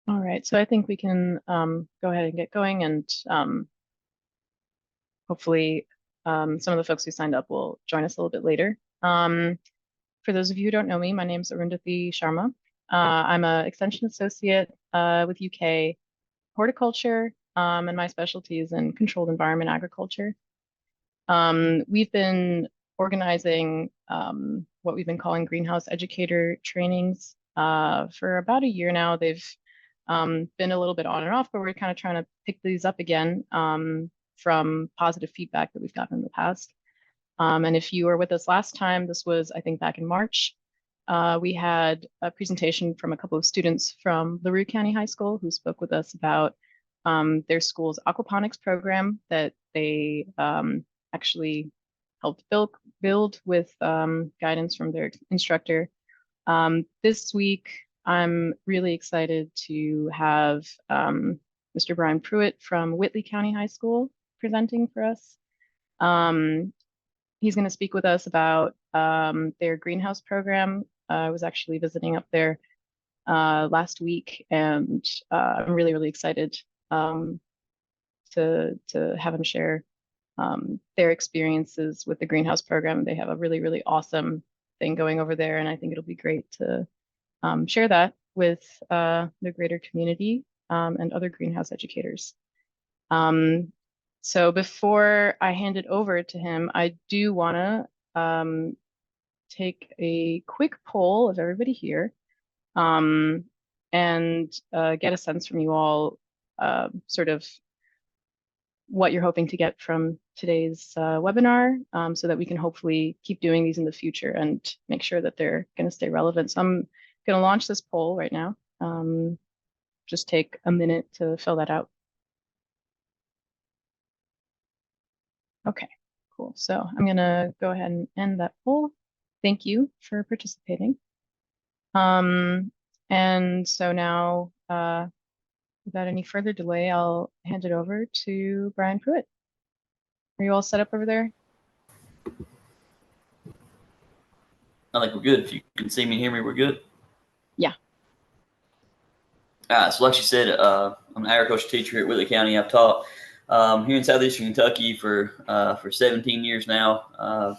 All right, so I think we can go ahead and get going, and hopefully some of the folks who signed up will join us a little bit later. For those of you who don't know me, my name is Arundhati Sharma. I'm an extension associate with UK horticulture, and my specialty is in controlled environment agriculture. We've been organizing what we've been calling greenhouse educator trainings for about a year now. They've been a little bit on and off, but we're kind of trying to pick these up again from positive feedback that we've gotten in the past. And if you were with us last time, this was, I think, back in March. We had a presentation from a couple of students from Whitley County High School who spoke with us about their school's aquaponics program that they actually helped build with guidance from their instructor. This week, I'm really excited to have Mr. Brian Prewitt from Whitley County High School presenting for us. He's going to speak with us about their greenhouse program. I was actually visiting up there last week, and I'm really, really excited to have him share their experiences with the greenhouse program. They have a really, really awesome thing going over there, and I think it'll be great to share that with the greater community and other greenhouse educators. So before I hand it over to him, I do want to take a quick poll of everybody here and get a sense from you all sort of what you're hoping to get from today's webinar so that we can hopefully keep doing these in the future and make sure that they're going to stay relevant. So I'm going to launch this poll right now. Just take a minute to fill that out. Okay, cool. So I'm going to go ahead and end that poll. Thank you for participating. And so now, without any further delay, I'll hand it over to Brian Prewitt. Are you all set up over there? I think we're good. If you can see me and hear me, we're good. Yeah. All right. So like you said, I'm an agriculture teacher here at Whitley County. I've taught here in southeastern Kentucky for 17 years now.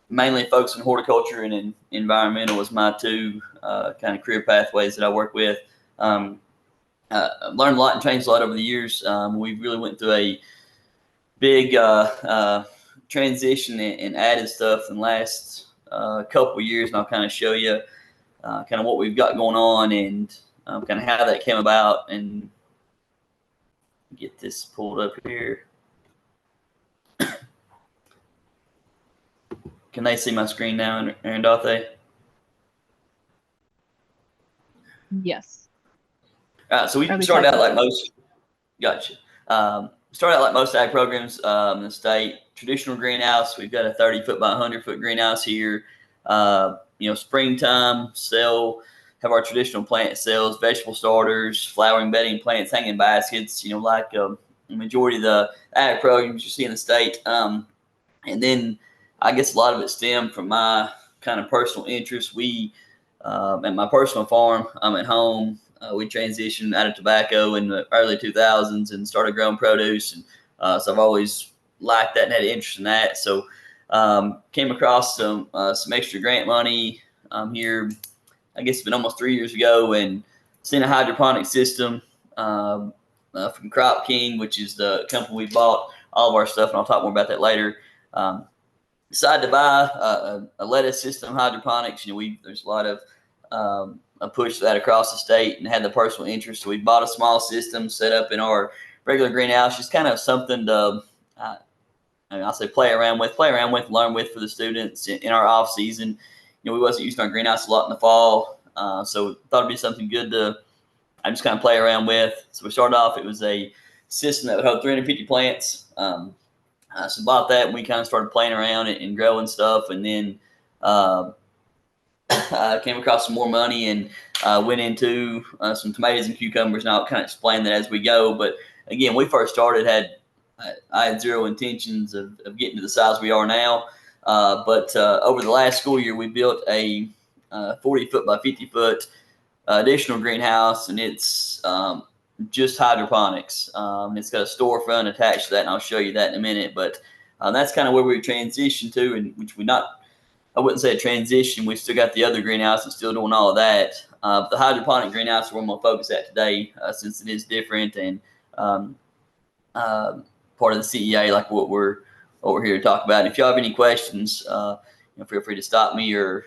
Mainly focused on horticulture and environmental is my two kind of career pathways that I work with. I've learned a lot and changed a lot over the years. We really went through a big transition and added stuff in the last couple of years, and I'll kind of show you kind of what we've got going on and kind of how that came about, and get this pulled up here. Can they see my screen now, Arundhati? Yes. So we started out like most. Gotcha. Started out like most ag programs in the state. Traditional greenhouse. We've got a 30-foot by 100-foot greenhouse here. Springtime have our traditional plant sales, vegetable starters, flowering bedding plants, hanging baskets. Like the majority of the ag programs you see in the state. And then I guess a lot of it stemmed from my kind of personal interest. We at my personal farm, I'm at home. We transitioned out of tobacco in the early 2000s and started growing produce. And so I've always liked that and had an interest in that. So came across some extra grant money here, I guess it's been almost 3 years ago, and seen a hydroponic system from Crop King, which is the company we bought all of our stuff, and I'll talk more about that later. Decided to buy a lettuce system, hydroponics. There's a lot of a push that across the state, and had the personal interest. So we bought a small system, set up in our regular greenhouse, just kind of something to, I'll say play around with, learn with for the students in our off season. We wasn't using our greenhouse a lot in the fall, so thought it'd be something good to just kind of play around with. So we started off, it was a system that would hold 350 plants. So bought that, and we kind of started playing around and growing stuff, and then came across some more money and went into some tomatoes and cucumbers, and I'll kind of explain that as we go. But again, we first started, I had zero intentions of getting to the size we are now. But over the last school year, we built a 40-foot by 50-foot additional greenhouse, and it's just hydroponics. It's got a storefront attached to that, and I'll show you that in a minute. But that's kind of where we transitioned to, and which I wouldn't say a transition. We still got the other greenhouse and still doing all of that. The hydroponic greenhouse is where I'm going to focus at today, since it is different and part of the CEA, like what we're here to talk about. And if y'all have any questions, feel free to stop me or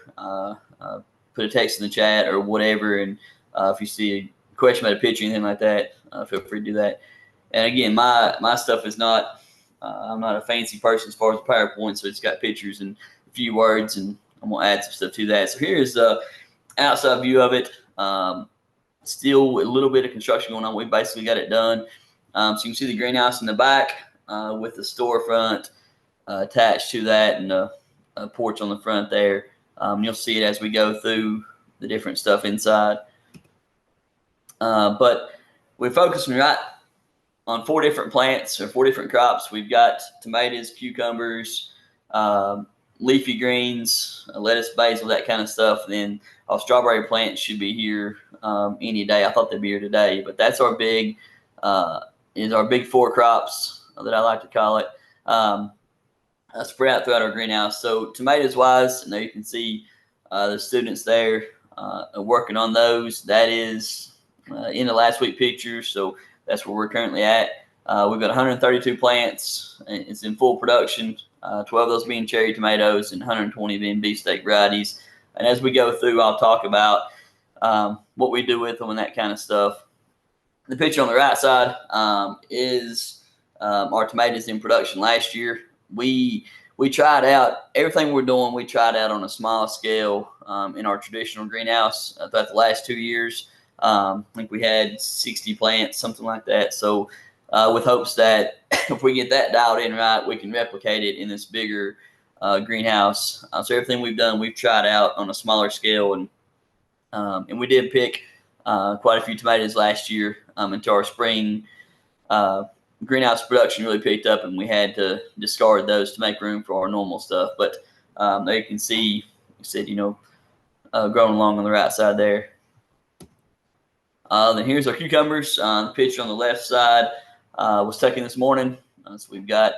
put a text in the chat or whatever. And if you see a question about a picture or anything like that, feel free to do that. And again, my stuff is not, I'm not a fancy person as far as PowerPoint, so it's got pictures and a few words, and I'm going to add some stuff to that. So here's the outside view of it. Still a little bit of construction going on. We basically got it done. So you can see the greenhouse in the back with the storefront attached to that, and a porch on the front there. You'll see it as we go through the different stuff inside. But we're focusing right on 4 different plants or 4 different crops. We've got tomatoes, cucumbers, leafy greens, lettuce, basil, that kind of stuff. And then our strawberry plants should be here any day. I thought they'd be here today, but that's our big 4 crops that I like to call it. Spread out throughout our greenhouse. So tomatoes wise, now you can see the students there working on those. That is in the last week picture. So that's where we're currently at. We've got 132 plants. It's in full production. 12 of those being cherry tomatoes and 120 being beefsteak varieties. And as we go through, I'll talk about what we do with them and that kind of stuff. The picture on the right side is our tomatoes in production last year. We tried out everything we're doing. We tried out on a small scale in our traditional greenhouse throughout the last 2 years. I think we had 60 plants, something like that. So with hopes that if we get that dialed in right, we can replicate it in this bigger greenhouse. So everything we've done, we've tried out on a smaller scale, and we did pick quite a few tomatoes last year until our spring greenhouse production really picked up, and we had to discard those to make room for our normal stuff. But there you can see, like I said, growing along on the right side there. Then here's our cucumbers. The picture on the left side was taken this morning. So we've got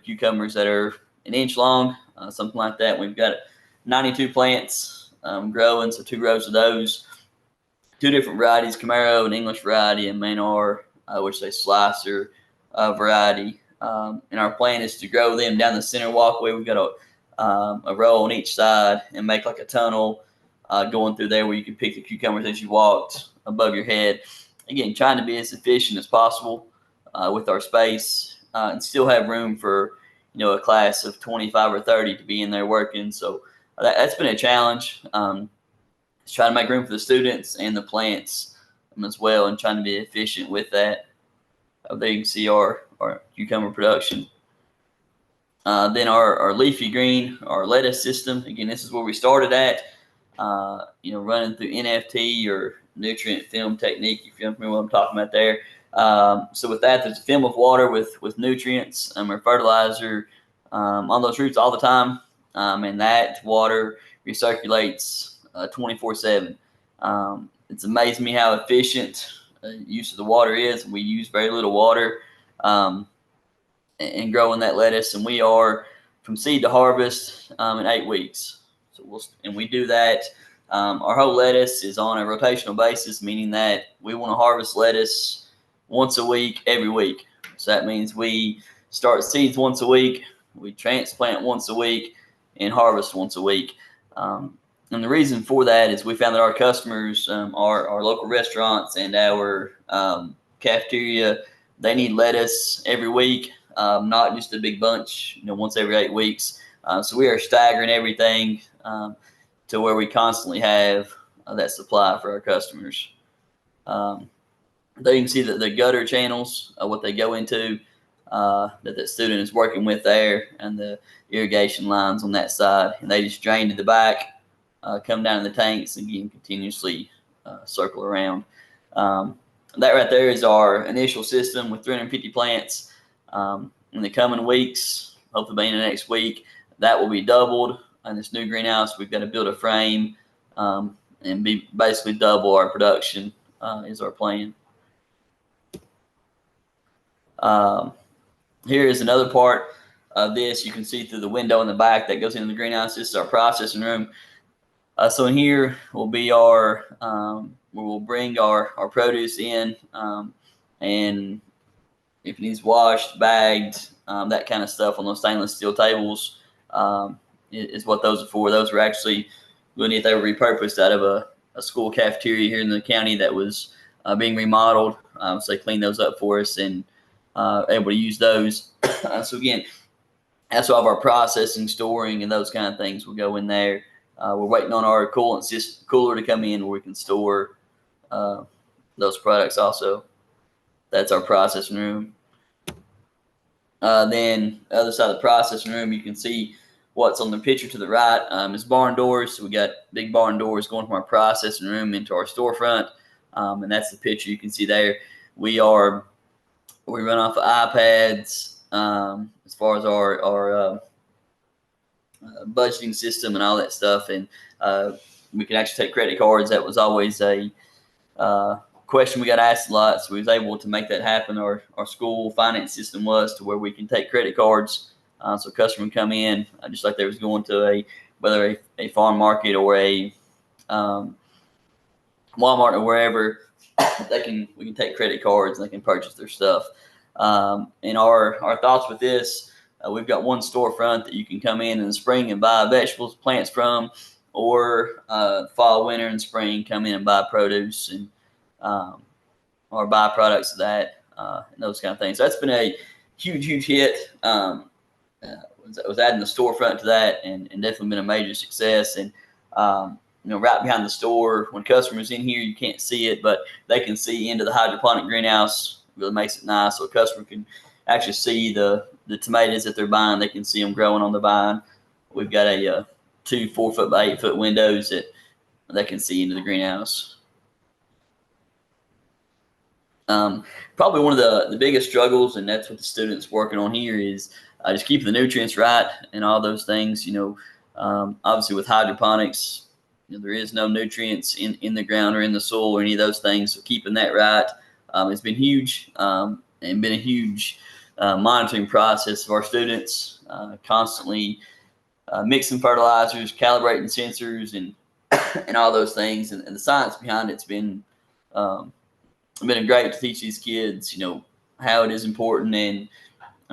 cucumbers that are 1 inch long, something like that. We've got 92 plants growing, so 2 rows of those. 2 different varieties, Camaro, an English variety, and Maynard, which is a slicer variety. And our plan is to grow them down the center walkway. We've got a row on each side and make like a tunnel going through there where you can pick the cucumbers as you walked above your head. Again, trying to be as efficient as possible with our space and still have room for a class of 25 or 30 to be in there working. So that's been a challenge. Just trying to make room for the students and the plants as well, and trying to be efficient with that. There you can see our cucumber production. Then our leafy green, our lettuce system. Again, this is where we started at. Running through NFT or nutrient film technique, if you know what I'm talking about there. So with that, there's a film of water with nutrients or fertilizer on those roots all the time, and that water recirculates 24/7. It's amazing me how efficient use of the water is. We use very little water in growing that lettuce, and we are from seed to harvest in 8 weeks. So we do that. Our whole lettuce is on a rotational basis, meaning that we want to harvest lettuce once a week, every week. So that means we start seeds once a week, we transplant once a week, and harvest once a week. And the reason for that is we found that our customers, our local restaurants and our cafeteria, they need lettuce every week, not just a big bunch, once every 8 weeks. So we are staggering everything to where we constantly have that supply for our customers. There you can see that the gutter channels, what they go into, that the student is working with there, and the irrigation lines on that side. And they just drain to the back, come down in the tanks, and again continuously circle around. That right there is our initial system with 350 plants. In the coming weeks, hopefully by the end of next week, that will be doubled. In this new greenhouse, we've got to build a frame and be basically double our production is our plan. Here is another part of this. You can see through the window in the back that goes into the greenhouse. This is our processing room. So in here will be our, where we'll bring our produce in, and if it needs washed, bagged, that kind of stuff on those stainless steel tables, is what those are for. Those were actually, if they were repurposed out of a school cafeteria here in the county that was being remodeled. So they cleaned those up for us and able to use those. So again, that's all of our processing, storing, and those kind of things will go in there. We're waiting on our cooler to come in where we can store those products also. That's our processing room. Then the other side of the processing room, you can see what's on the picture to the right is barn doors. So we got big barn doors going from our processing room into our storefront, and that's the picture you can see there. We run off of iPads as far as our budgeting system and all that stuff, and we can actually take credit cards. That was always a question we got asked a lot, so we was able to make that happen. Our school finance system was to where we can take credit cards, so a customer can come in just like they was going to whether a farm market or a Walmart or wherever. We can take credit cards and they can purchase their stuff. And our thoughts with this, we've got one storefront that you can come in the spring and buy vegetables, plants from, or fall, winter, and spring come in and buy produce and or byproducts of that, and those kind of things. So that's been a huge hit. Was adding the storefront to that, and definitely been a major success. And right behind the store, when customers in here, you can't see it, but they can see into the hydroponic greenhouse. Really makes it nice, so a customer can actually see the tomatoes that they're buying. They can see them growing on the vine. We've got a 2 4-foot by 8-foot windows that they can see into the greenhouse. Probably one of the biggest struggles, and that's what the students working on here, is just keeping the nutrients right and all those things. Obviously with hydroponics, there is no nutrients in the ground or in the soil or any of those things. So keeping that right has been huge, and been a huge monitoring process of our students, constantly mixing fertilizers, calibrating sensors, and all those things. And the science behind it's been great to teach these kids, how it is important and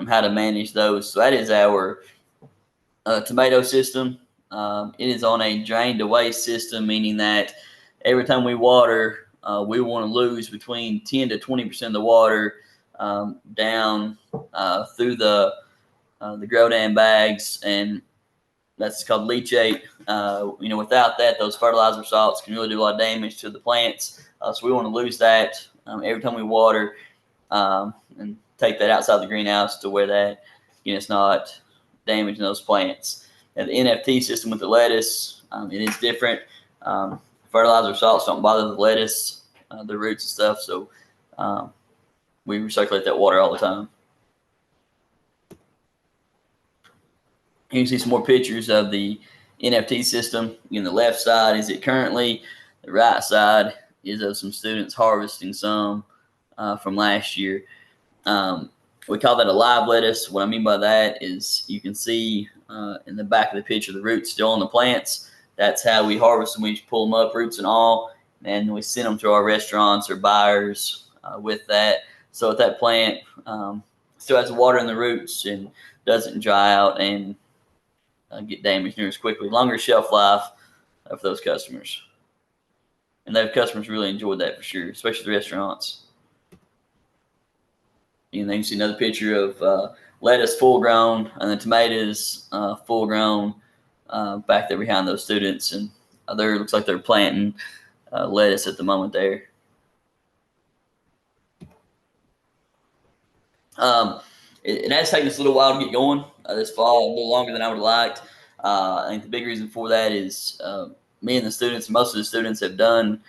how to manage those. So that is our tomato system. It is on a drain to waste system, meaning that every time we water, we want to lose between 10 to 20% of the water down through the grow dam bags, and that's called leachate. Without that, those fertilizer salts can really do a lot of damage to the plants. So we want to lose that every time we water, and take that outside the greenhouse to where that it's not damaging those plants. And the NFT system with the lettuce, it is different. Fertilizer salts don't bother the lettuce, the roots and stuff. So we recirculate that water all the time. You can see some more pictures of the NFT system. In the left side is it currently. The right side is of some students harvesting some from last year. We call that a live lettuce. What I mean by that is you can see in the back of the picture the roots still on the plants. That's how we harvest them. We just pull them up, roots and all, and we send them to our restaurants or buyers with that. So if that plant still has water in the roots and doesn't dry out and get damaged near as quickly, longer shelf life for those customers. And those customers really enjoyed that for sure, especially the restaurants. And then you see another picture of lettuce full grown and the tomatoes full grown back there behind those students. And there looks like they're planting lettuce at the moment there. It has taken us a little while to get going this fall, a little longer than I would have liked. I think the big reason for that is me and the students, most of the students have done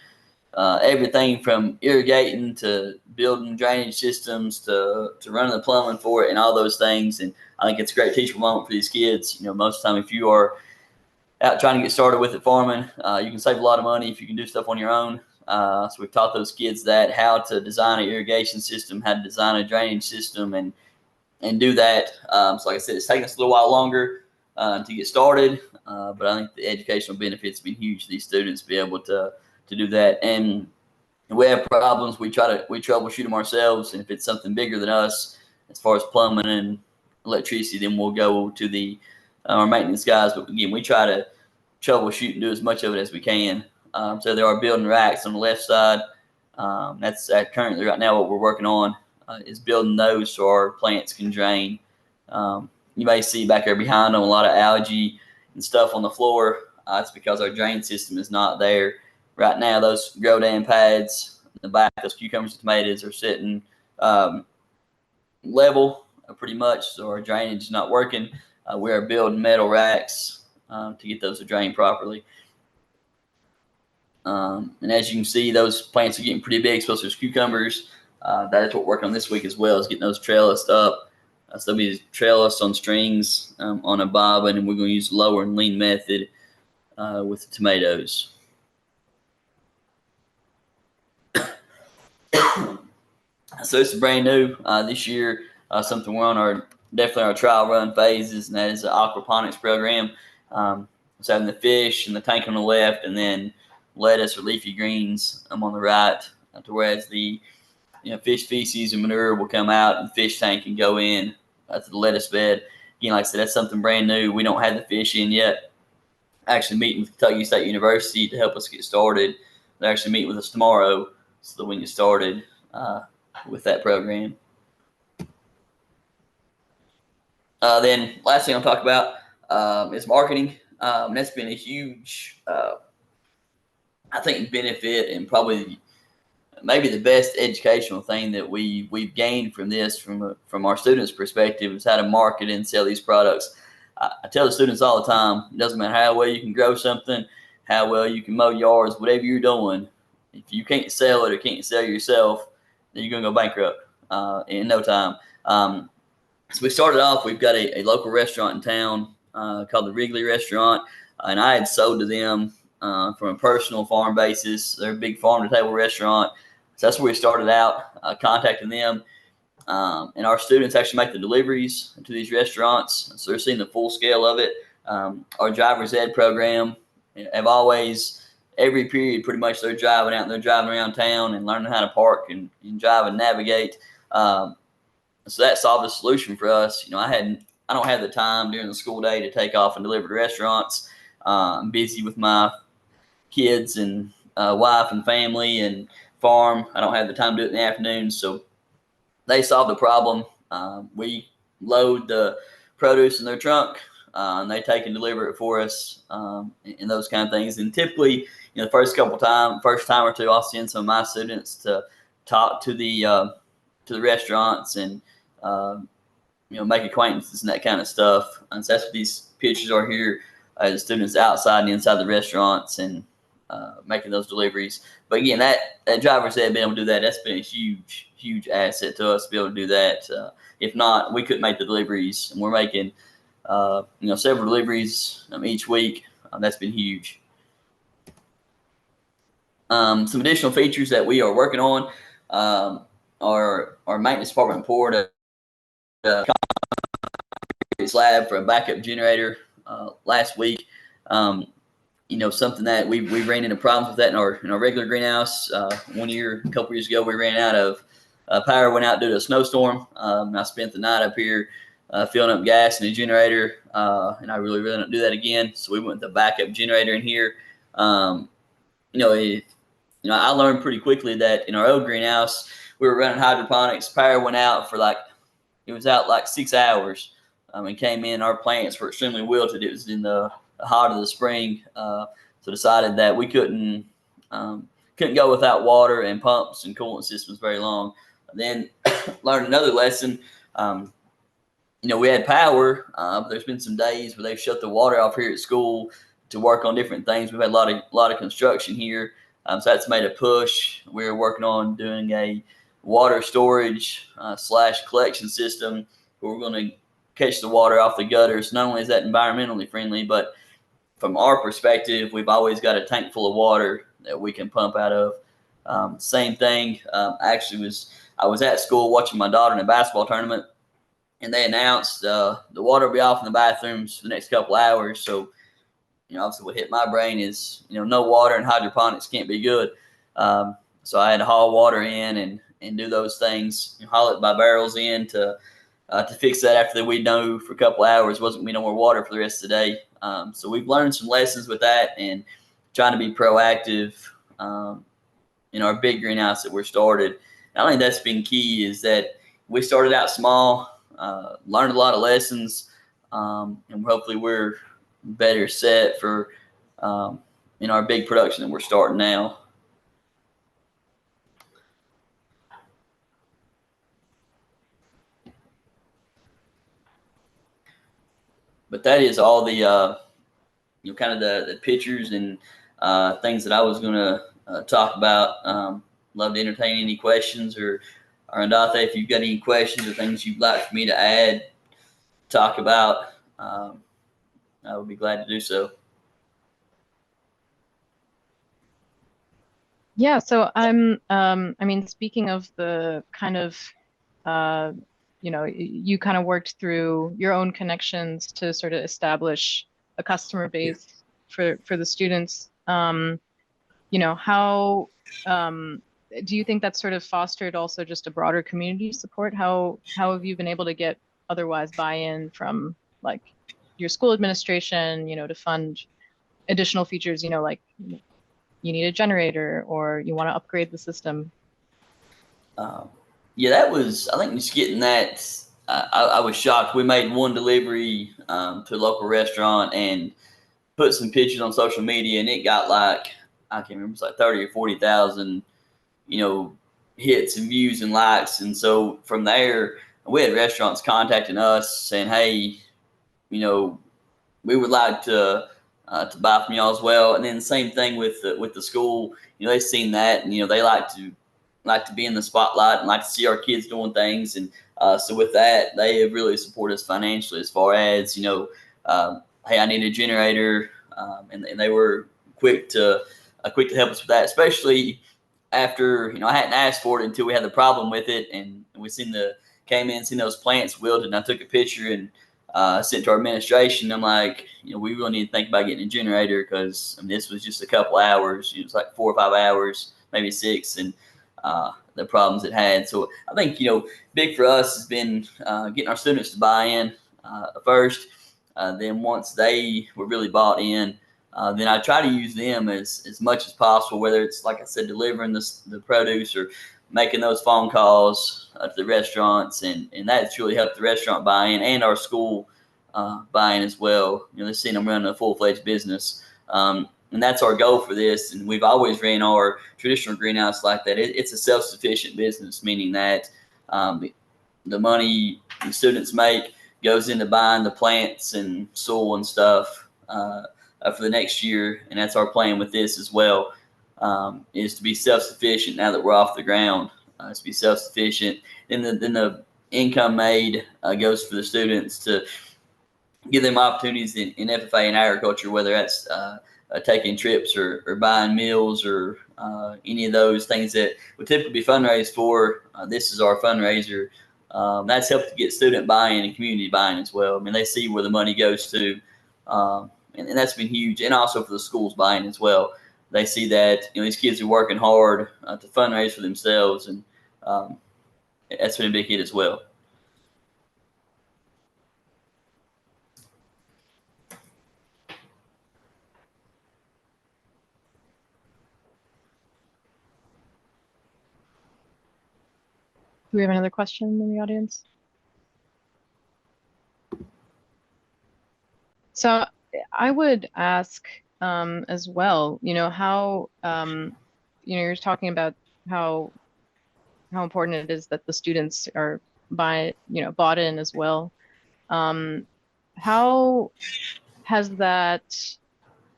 everything from irrigating to building drainage systems to running the plumbing for it and all those things. And I think it's a great teachable moment for these kids. Most of the time, if you are out trying to get started with it farming. You can save a lot of money if you can do stuff on your own. So we've taught those kids that how to design an irrigation system, how to design a drainage system, and do that. So like I said, it's taking us a little while longer to get started, but I think the educational benefits have been huge to these students to be able to do that. And we have problems, we troubleshoot them ourselves, and if it's something bigger than us, as far as plumbing and electricity, then we'll go to our maintenance guys. But again, we try to troubleshoot and do as much of it as we can. So there are building racks on the left side. That's currently right now what we're working on is building those so our plants can drain. You may see back there behind them a lot of algae and stuff on the floor. It's because our drain system is not there. Right now, those grow down pads in the back, those cucumbers and tomatoes are sitting level pretty much, so our drainage is not working. We are building metal racks to get those to drain properly. And as you can see, those plants are getting pretty big, especially those cucumbers. That is what we're working on this week as well, is getting those trellised up. So they'll be trellised on strings on a bobbin, and we're going to use the lower and lean method with the tomatoes. So this is brand new this year. Something we're on definitely our trial run phases, and that is the aquaponics program. It's having the fish and the tank on the left, and then lettuce or leafy greens on the right. To whereas the fish feces and manure will come out, and the fish tank can go in to the lettuce bed. Again, like I said, that's something brand new. We don't have the fish in yet. Actually meeting with Kentucky State University to help us get started. They're actually meeting with us tomorrow so that we can get started with that program. Then last thing I'll talk about is marketing. That's been a huge, I think, benefit, and probably maybe the best educational thing that we've gained from this, from our students' perspective, is how to market and sell these products. I tell the students all the time, it doesn't matter how well you can grow something, how well you can mow yards, whatever you're doing, if you can't sell it or can't sell yourself, then you're going to go bankrupt in no time. So we started off, we've got a local restaurant in town called the Wrigley Restaurant, and I had sold to them from a personal farm basis. They're a big farm-to-table restaurant. So that's where we started out, contacting them. And our students actually make the deliveries to these restaurants, so they're seeing the full scale of it. Our driver's ed program have always, every period pretty much, they're driving out and they're driving around town and learning how to park and drive and navigate. So that solved a solution for us. I don't have the time during the school day to take off and deliver to restaurants. I'm busy with my kids and wife and family and farm. I don't have the time to do it in the afternoon. So they solved the problem. We load the produce in their trunk, and they take and deliver it for us, and those kind of things. And typically, the first time or two, I'll send some of my students to talk to the restaurants and make acquaintances and that kind of stuff. And so that's what these pictures are here. The students outside and inside the restaurants and making those deliveries. But again, that driver's ed, being able to do that, that's been a huge asset to us to be able to do that. If not, we couldn't make the deliveries, and we're making several deliveries each week. That's been huge. Some additional features that we are working on are our maintenance department poured a slab for a backup generator last week. Something that we ran into problems with that in our regular greenhouse. A couple years ago, we ran out of power, went out due to a snowstorm. I spent the night up here filling up gas in the generator, and I really don't do that again. So we went with the backup generator in here. I learned pretty quickly that in our old greenhouse, we were running hydroponics. Power went out for it was out 6 hours, and came in. Our plants were extremely wilted. It was in the heart of the spring, so decided that we couldn't go without water and pumps and coolant systems very long. Then learned another lesson. We had power, but there's been some days where they've shut the water off here at school to work on different things. We've had a lot of construction here, so that's made a push. We're working on doing a water storage / collection system where we're going to catch the water off the gutters. Not only is that environmentally friendly, but from our perspective, we've always got a tank full of water that we can pump out of. Same thing. I was at school watching my daughter in a basketball tournament, and they announced the water will be off in the bathrooms for the next couple hours. So, obviously what hit my brain is, no water and hydroponics can't be good. So I had to haul water in and do those things, haul it by barrels in to fix that after we know for a couple hours wasn't going to be no more water for the rest of the day. So we've learned some lessons with that and trying to be proactive in our big greenhouse that we're started. And I think that's been key, is that we started out small, learned a lot of lessons, and hopefully we're better set for our big production that we're starting now. But that is all the kind of the pictures and things that I was going to talk about. Love to entertain any questions, or Andate, if you've got any questions or things you'd like for me to add, talk about, I would be glad to do so. Yeah, so I'm, I mean, speaking of the kind of, you kind of worked through your own connections to sort of establish a customer base for the students. How do you think that sort of fostered also just a broader community support? How have you been able to get otherwise buy-in from like your school administration, to fund additional features, like you need a generator or you want to upgrade the system? Yeah, that was, I think, just getting that. I was shocked. We made one delivery to a local restaurant and put some pictures on social media, and it got like, I can't remember, it's like 30 or 40,000, hits and views and likes. And so from there, we had restaurants contacting us saying, hey, we would like to buy from y'all as well. And then the same thing with the school. They've seen that, and they like to be in the spotlight and like to see our kids doing things. And so with that, they have really supported us financially as far as hey, I need a generator, and they were quick to help us with that, especially after I hadn't asked for it until we had the problem with it, and we came in, seen those plants wilted, and I took a picture and sent to our administration. I'm like, we really need to think about getting a generator, because this was just a couple hours. It was like 4 or 5 hours, maybe 6, and the problems it had. So I think big for us has been getting our students to buy in first. Then once they were really bought in, then I try to use them as much as possible, whether it's, like I said, delivering the produce or making those phone calls to the restaurants, and that's really helped the restaurant buy in and our school buy in as well. They're seeing them running a full-fledged business, and that's our goal for this. And we've always ran our traditional greenhouse like that. It's a self-sufficient business, meaning that the money the students make goes into buying the plants and soil and stuff for the next year, and that's our plan with this as well. Is to be self-sufficient now that we're off the ground. To be self-sufficient. Then the income made goes for the students to give them opportunities in FFA and agriculture, whether that's taking trips or buying meals or any of those things that would typically be fundraised for. This is our fundraiser. That's helped to get student buy-in and community buy-in as well. I mean, they see where the money goes to, and that's been huge. And also for the schools buy-in as well. They see that these kids are working hard to fundraise for themselves, and that's been a big hit as well. Do we have another question in the audience? So I would ask as well, how, you're talking about how important it is that the students are bought in as well. How has that,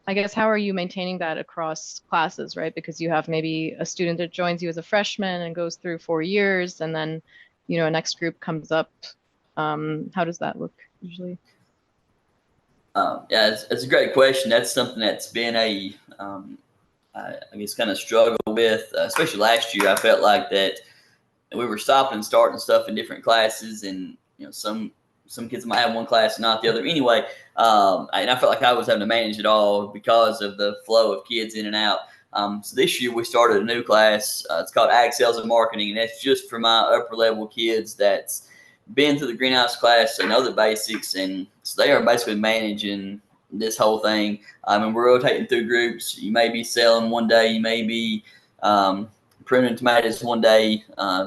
I guess, how are you maintaining that across classes, right? Because you have maybe a student that joins you as a freshman and goes through 4 years, and then, a next group comes up. How does that look usually? Yeah, it's a great question. That's something that's been I guess, kind of struggle with, especially last year. I felt like that we were stopping and starting stuff in different classes, and some kids might have one class and not the other. Anyway, and I felt like I was having to manage it all because of the flow of kids in and out. So this year we started a new class. It's called Ag Sales and Marketing, and that's just for my upper level kids that's been through the greenhouse class and know the basics, and so they are basically managing this whole thing. And we're rotating through groups. You may be selling one day, you may be pruning tomatoes one day,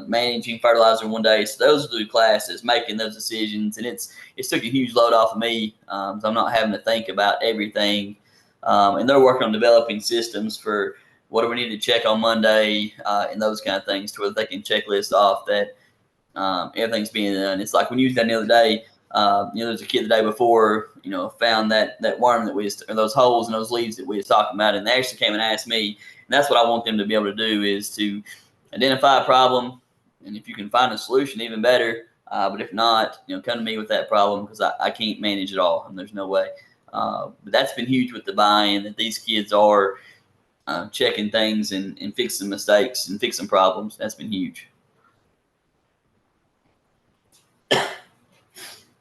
managing fertilizer one day. So those are the classes making those decisions, and it's took a huge load off of me. So I'm not having to think about everything. And they're working on developing systems for what do we need to check on Monday, and those kind of things, to where they can checklist off that everything's being done. It's like when you was done the other day. There's a kid the day before, found that worm that or those holes and those leaves that we was talking about, and they actually came and asked me. And that's what I want them to be able to do, is to identify a problem, and if you can find a solution, even better. But if not, come to me with that problem, because I can't manage it all, and there's no way. But that's been huge with the buy-in, that these kids are checking things and fixing mistakes and fixing problems. That's been huge.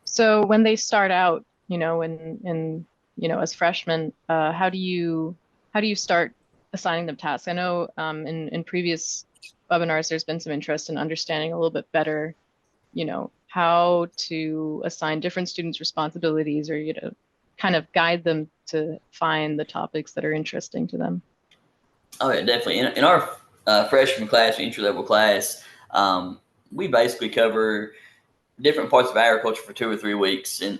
So when they start out, as freshmen, how do you start assigning them tasks? I know in previous webinars, there's been some interest in understanding a little bit better, how to assign different students responsibilities, or, kind of guide them to find the topics that are interesting to them. Oh yeah, definitely. In our freshman class, entry level class, we basically cover different parts of agriculture for 2 or 3 weeks, and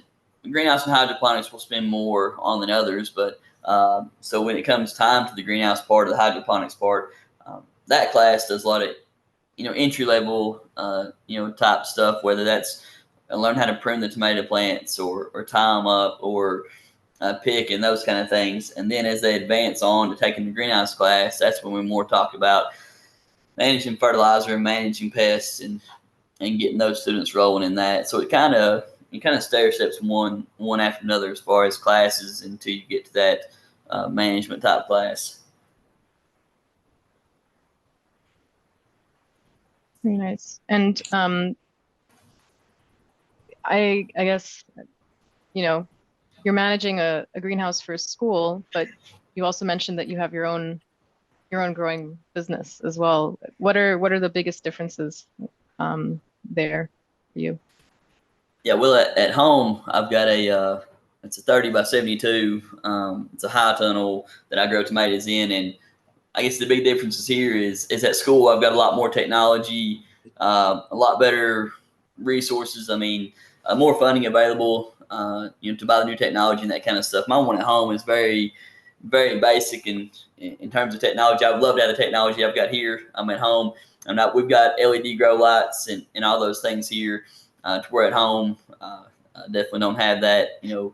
greenhouse and hydroponics will spend more on than others. But so when it comes time to the greenhouse part or the hydroponics part, that class does a lot of entry level type stuff, whether that's learn how to prune the tomato plants, or tie them up, or pick, and those kind of things. And then as they advance on to taking the greenhouse class, that's when we more talk about managing fertilizer and managing pests, and getting those students rolling in that. So it kind of stair steps one after another as far as classes, until you get to that management type class. Very nice. And I guess, you're managing a greenhouse for school, but you also mentioned that you have your own growing business as well. What are the biggest differences there for you? Yeah, well, at home, I've got it's a 30 by 72. It's a high tunnel that I grow tomatoes in, and I guess the big differences here is at school I've got a lot more technology, a lot better resources. I mean, more funding available, to buy the new technology and that kind of stuff. My one at home is very, very basic in terms of technology. I would love to have the technology I've got here. I'm at home, and we've got LED grow lights and all those things here. To where at home, I definitely don't have that. 10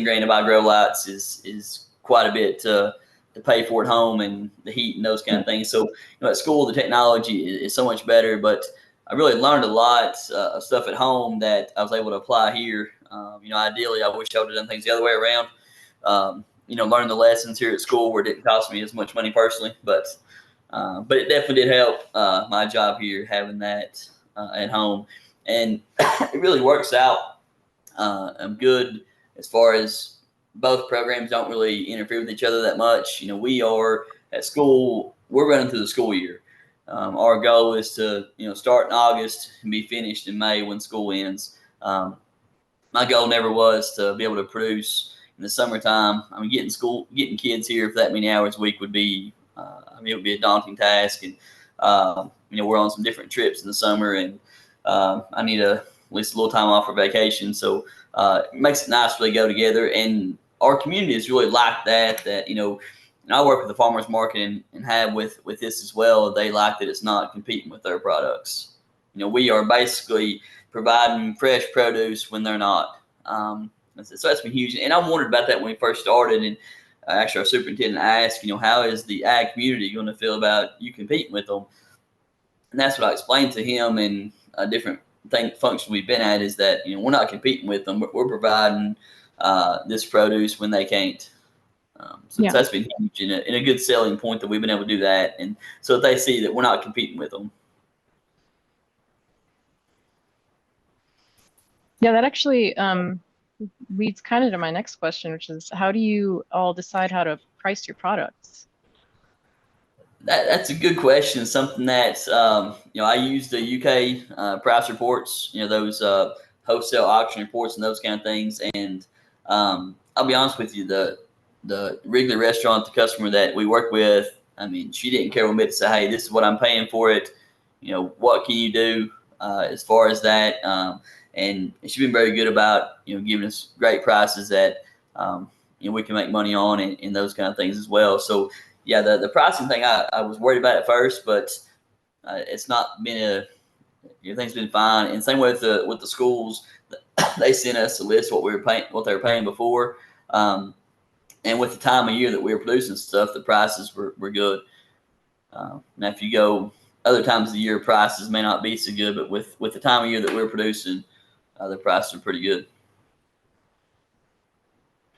grand to buy grow lights is quite a bit to pay for at home, and the heat and those kind of things. So at school, the technology is so much better, but I really learned a lot of stuff at home that I was able to apply here. Ideally, I wish I would have done things the other way around. Learn the lessons here at school where it didn't cost me as much money personally, but it definitely did help my job here, having that at home, and it really works out. I'm good as far as both programs don't really interfere with each other that much. We are at school, we're running through the school year. Our goal is to start in August and be finished in May when school ends. My goal never was to be able to produce in the summertime. I mean, getting kids here for that many hours a week would be, it would be a daunting task. And we're on some different trips in the summer, and I need at least a little time off for vacation. So it makes it nice to really go together. And our community is really like that. And I work with the farmers market and have with this as well. They like that it's not competing with their products. We are basically providing fresh produce when they're not. So that's been huge. And I wondered about that when we first started. And actually, our superintendent asked, how is the ag community going to feel about you competing with them? And that's what I explained to him in different function we've been at is that, you know, we're not competing with them. We're providing this produce when they can't. So Yeah. that's been huge and a good selling point that we've been able to do that. And so if they see that we're not competing with them. Yeah, that actually leads kind of to my next question, which is how do you all decide how to price your products? That's a good question. Something that you know, I use the UK price reports, you know, those wholesale auction reports and those kind of things. And I'll be honest with you, the regular restaurant, the customer that we work with, I mean, she didn't care one bit to say, hey, this is what I'm paying for it. You know, what can you do as far as that? And she's been very good about, you know, giving us great prices that you know, we can make money on and those kind of things as well. So yeah, the pricing thing I was worried about at first, but it's not been everything's been fine. And same with the schools, they sent us a list of what they were paying before, and with the time of year that we were producing stuff, the prices were good. Now, if you go other times of the year, prices may not be so good, but with the time of year that we're producing, the prices are pretty good.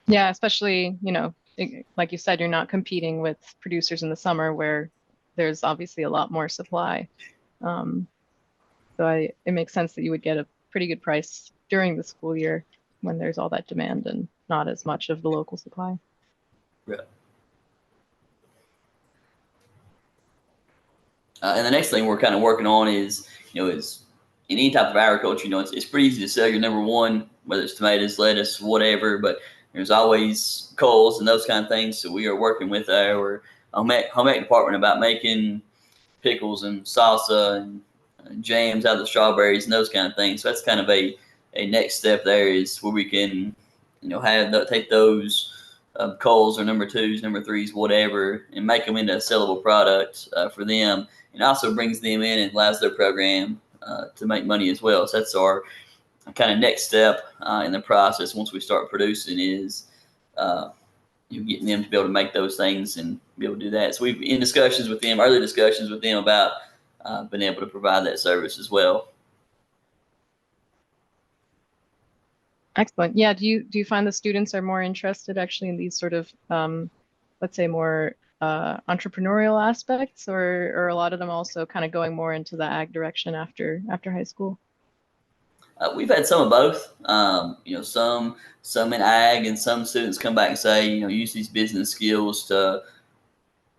Yeah, especially, you know, like you said, you're not competing with producers in the summer where there's obviously a lot more supply. Um, it makes sense that you would get a pretty good price during the school year when there's all that demand and not as much of the local supply. Yeah. And the next thing we're kind of working on is, you know, is in any type of agriculture, you know, it's pretty easy to sell your number one, whether it's tomatoes, lettuce, whatever, but there's always coals and those kind of things. So we are working with our home ec department about making pickles and salsa and jams out of the strawberries and those kind of things. So that's kind of a next step there is where we can, you know, take those coals or number twos, number threes, whatever, and make them into a sellable product for them. And also brings them in and allows their program to make money as well. So that's our kind of next step in the process once we start producing is you know, getting them to be able to make those things and be able to do that. So we've in discussions with them, early discussions with them about being able to provide that service as well. Excellent. Yeah, do you find the students are more interested actually in these sort of let's say more entrepreneurial aspects, or a lot of them also kind of going more into the ag direction after high school? We've had some of both. You know, some in ag, and some students come back and say, you know, use these business skills to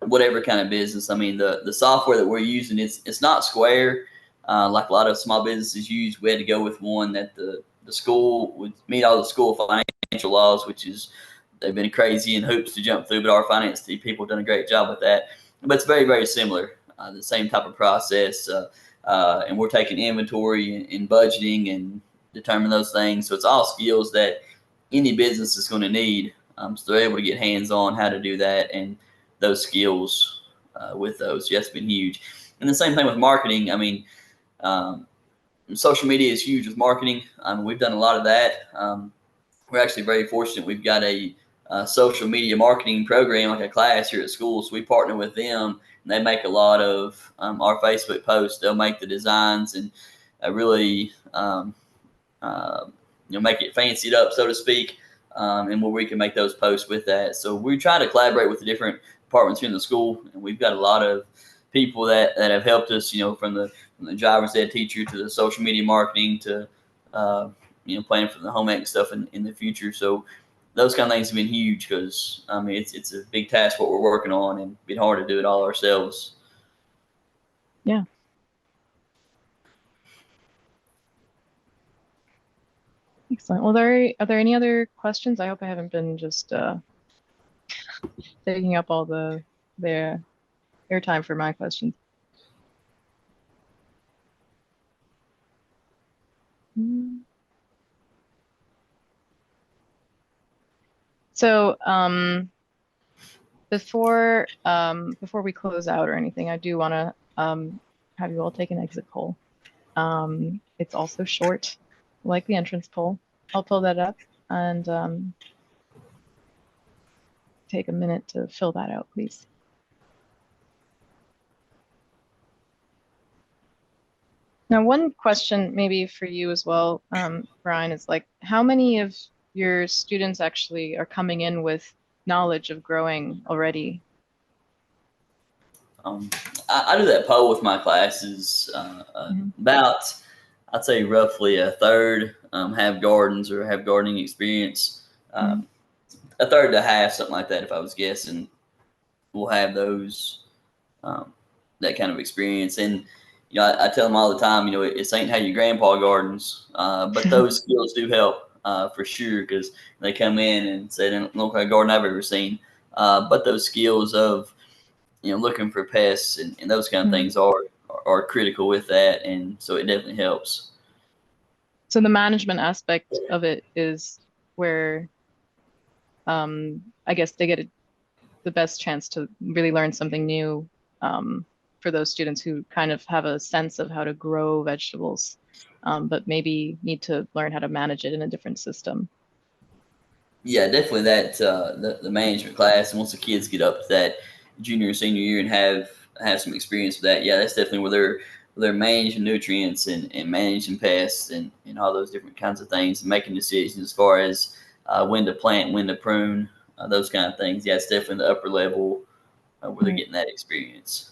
whatever kind of business. I mean, the software that we're using, it's not Square like a lot of small businesses use. We had to go with one that the school would meet all the school financial laws, which is they've been crazy and hoops to jump through, but our finance people have done a great job with that. But it's very, very similar, the same type of process. And we're taking inventory and budgeting and determine those things. So it's all skills that any business is going to need. So they're able to get hands on how to do that and those skills with those. So that's been huge. And the same thing with marketing. I mean, social media is huge with marketing. We've done a lot of that. We're actually very fortunate. We've got a social media marketing program, like a class here at school. So we partner with them, and they make a lot of our Facebook posts. They'll make the designs and really, you know, make it fancied up, so to speak, and where we can make those posts with that. So we try to collaborate with the different departments here in the school, and we've got a lot of people that have helped us. You know, from the driver's ed teacher to the social media marketing to you know, planning for the home ec stuff in the future. So those kind of things have been huge because I mean it's a big task what we're working on and been hard to do it all ourselves. Yeah. Excellent. Well, are there any other questions? I hope I haven't been just taking up all the airtime for my questions. So, before we close out or anything, I do want to have you all take an exit poll. It's also short, like the entrance poll. I'll pull that up and take a minute to fill that out, please. Now, one question maybe for you as well, Brian, is like, how many of your students actually are coming in with knowledge of growing already? Um, I do that poll with my classes. Mhm. About, I'd say, roughly a third have gardens or have gardening experience. Mhm. A third to half, something like that, if I was guessing, will have those that kind of experience. And I tell them all the time, it ain't how your grandpa gardens, but those skills do help for sure because they come in and say, "They don't look like a garden I've ever seen." But those skills of looking for pests and those kind of Mhm. things are critical with that, and so it definitely helps. So the management aspect of it is where I guess they get the best chance to really learn something new for those students who kind of have a sense of how to grow vegetables, but maybe need to learn how to manage it in a different system. Yeah, definitely that the management class, and once the kids get up to that junior or senior year and have some experience with that, yeah, that's definitely where they're managing nutrients and managing pests and all those different kinds of things and making decisions as far as when to plant, when to prune, those kind of things. Yeah, it's definitely the upper level where they're Right. getting that experience.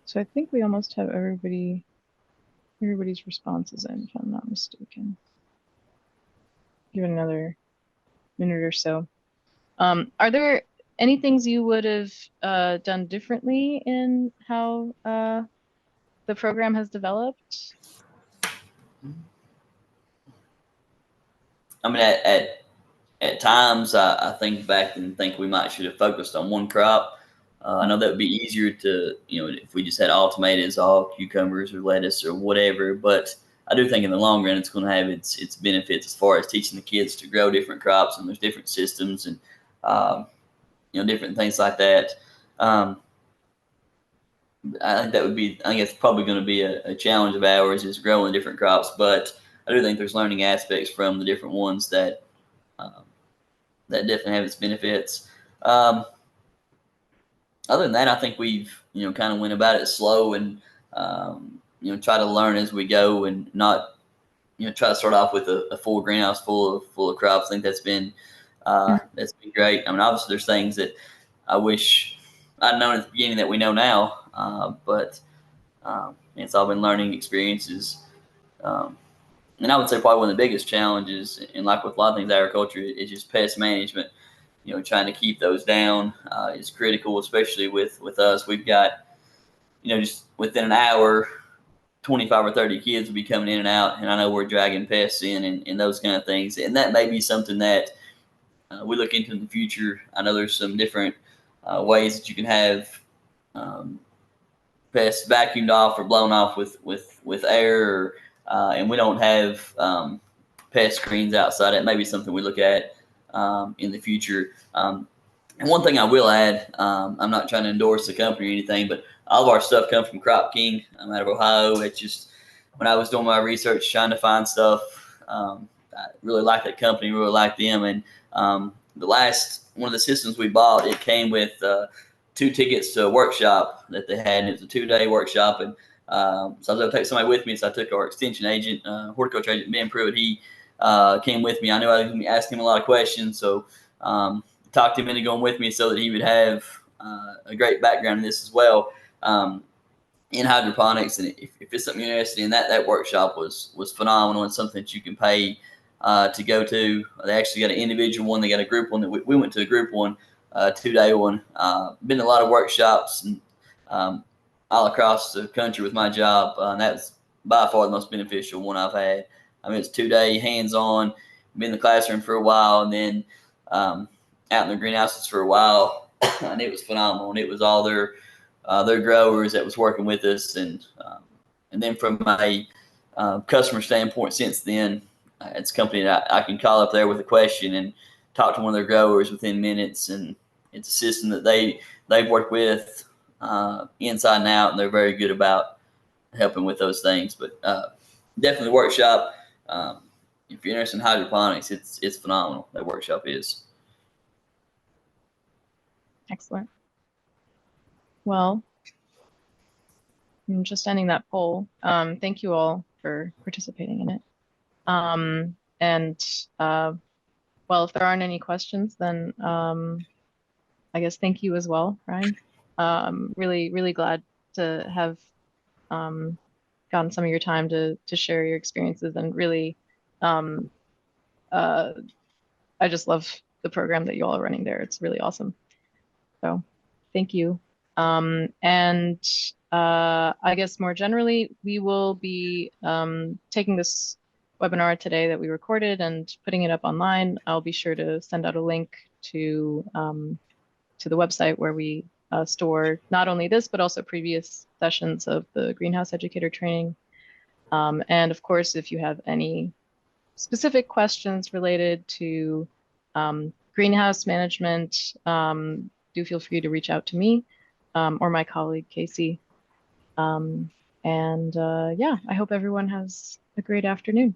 So I think we almost have everybody's responses in, if I'm not mistaken. Give it another minute or so. Are there any things you would have done differently in how the program has developed? I mean, at times, I think back and think we might should have focused on one crop. I know that would be easier to, if we just had automated all cucumbers or lettuce or whatever. But I do think in the long run, it's going to have its benefits as far as teaching the kids to grow different crops and there's different systems and um, different things like that. Um, I think that would be. I think it's probably going to be a challenge of ours is growing different crops. But I do think there's learning aspects from the different ones um, that definitely have its benefits. Um, Other than that, I think we've kind of went about it slow and try to learn as we go and not try to start off with a full greenhouse full of crops. I think that's been great. I mean, obviously there's things that I wish I'd known at the beginning that we know now, but it's all been learning experiences. Um, and I would say probably one of the biggest challenges, and like with a lot of things agriculture, is just pest management. Trying to keep those down is critical, especially with us. We've got just within an hour, 25 or 30 kids will be coming in and out, and I know we're dragging pests in and those kind of things, and that may be something that we look into in the future. I know there's some different ways that you can have um, pests vacuumed off or blown off with air, and we don't have pest screens outside. It may be something we look at in the future. And one thing I will add, I'm not trying to endorse the company or anything, but all of our stuff comes from Crop King. I'm out of Ohio. It's just when I was doing my research, trying to find stuff, I really like that company, really like them. And the last one of the systems we bought, it came with 2 tickets to a workshop that they had, and it was a 2-day workshop. And so I was able to take somebody with me, so I took our extension agent, horticulture agent Ben Prewitt. He came with me. I knew I was going to be asking him a lot of questions, so talked him into going with me so that he would have a great background in this as well in hydroponics. And if it's something you're interested in, that workshop was phenomenal and something that you can pay to go to. They actually got an individual one. They got a group one that we went to a group one, 2-day one. Been to a lot of workshops and all across the country with my job, and that's by far the most beneficial one I've had. I mean, it's 2-day hands-on. Been in the classroom for a while, and then out in the greenhouses for a while, and it was phenomenal. And it was all their growers that was working with us, and then from a customer standpoint, since then, it's a company that I can call up there with a question and talk to one of their growers within minutes, and it's a system that they've worked with inside and out, and they're very good about helping with those things. But definitely the workshop. If you're interested in hydroponics, it's phenomenal. That workshop is. Excellent. Well, I'm just ending that poll. Thank you all for participating in it. And well, if there aren't any questions, then I guess thank you as well, Ryan. Really, really glad to have gotten some of your time to share your experiences, and really, um, uh, I just love the program that you all are running there. It's really awesome. So thank you. And I guess more generally, we will be taking this webinar today that we recorded and putting it up online. I'll be sure to send out a link to the website where we store not only this, but also previous sessions of the Greenhouse Educator training. And of course, if you have any specific questions related to greenhouse management, do feel free to reach out to me or my colleague, Casey. And yeah, I hope everyone has a great afternoon.